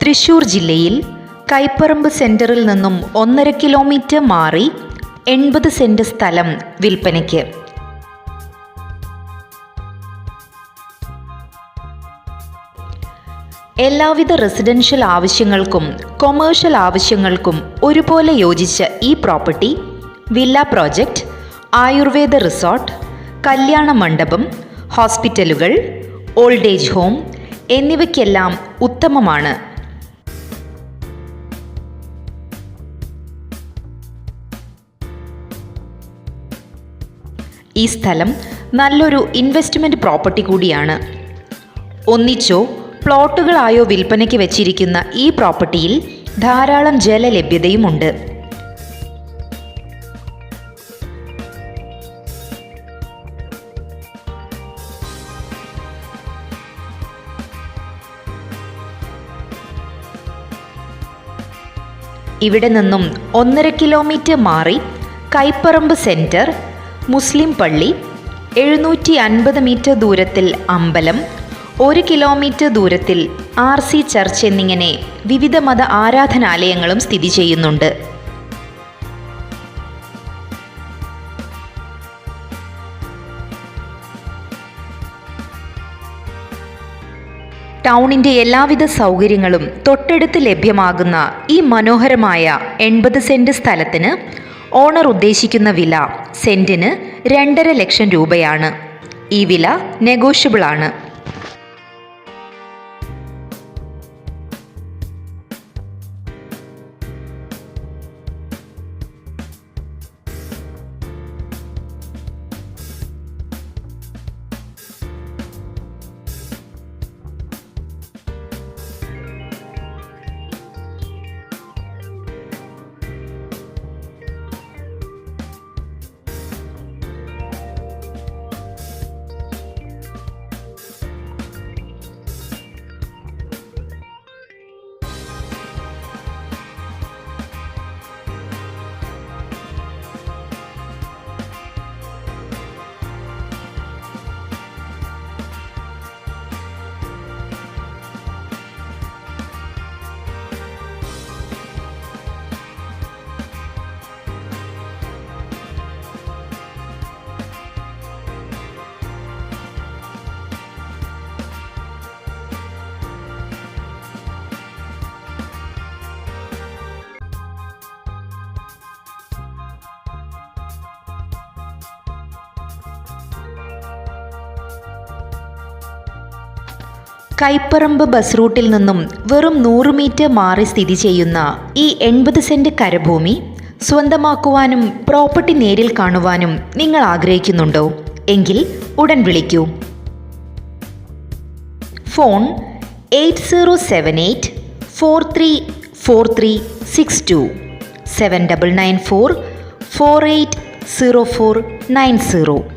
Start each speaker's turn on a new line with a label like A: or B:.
A: തൃശ്ശൂർ ജില്ലയിൽ കൈപ്പറമ്പ് സെൻറ്ററിൽ നിന്നും 1.5 കിലോമീറ്റർ മാറി 80 സെൻറ് സ്ഥലം വിൽപ്പനയ്ക്ക്. എല്ലാവിധ റെസിഡൻഷ്യൽ ആവശ്യങ്ങൾക്കും കൊമേഴ്ഷ്യൽ ആവശ്യങ്ങൾക്കും ഒരുപോലെ യോജിച്ച ഈ property villa project, Ayurveda resort, കല്യാണ മണ്ഡപം, ഹോസ്പിറ്റലുകൾ, ഓൾഡ് ഏജ് ഹോം എന്നിവയ്ക്കെല്ലാം ഉത്തമമാണ്. ഈ സ്ഥലം നല്ലൊരു ഇൻവെസ്റ്റ്മെൻറ്റ് പ്രോപ്പർട്ടി കൂടിയാണ്. ഒന്നിച്ചോ പ്ലോട്ടുകളായോ വിൽപ്പനയ്ക്ക് വെച്ചിരിക്കുന്ന ഈ പ്രോപ്പർട്ടിയിൽ ധാരാളം ജലലഭ്യതയുമുണ്ട്. ഇവിടെ നിന്നും 1.5 കിലോമീറ്റർ മാറി കൈപ്പറമ്പ് സെൻറ്റർ, മുസ്ലിം പള്ളി, 750 മീറ്റർ ദൂരത്തിൽ അമ്പലം, 1 കിലോമീറ്റർ ദൂരത്തിൽ RC ചർച്ച് എന്നിങ്ങനെ വിവിധ മത ആരാധനാലയങ്ങളും സ്ഥിതി ചെയ്യുന്നുണ്ട്. ടൗണിൻ്റെ എല്ലാവിധ സൗകര്യങ്ങളും തൊട്ടടുത്ത് ലഭ്യമാകുന്ന ഈ മനോഹരമായ 80 സെൻറ് സ്ഥലത്തിന് ഓണർ ഉദ്ദേശിക്കുന്ന വില സെൻറ്റിന് 2.5 ലക്ഷം രൂപയാണ്. ഈ വില നെഗോഷ്യബിൾ ആണ്. കൈപ്പറമ്പ് ബസ് റൂട്ടിൽ നിന്നും വെറും 100 മീറ്റർ മാറി സ്ഥിതി ചെയ്യുന്ന ഈ 80 സെൻറ് കരഭൂമി സ്വന്തമാക്കുവാനും പ്രോപ്പർട്ടി നേരിൽ കാണുവാനും നിങ്ങൾ ആഗ്രഹിക്കുന്നുണ്ടോ? എങ്കിൽ ഉടൻ വിളിക്കൂ. ഫോൺ 8078 434362 7994 480490.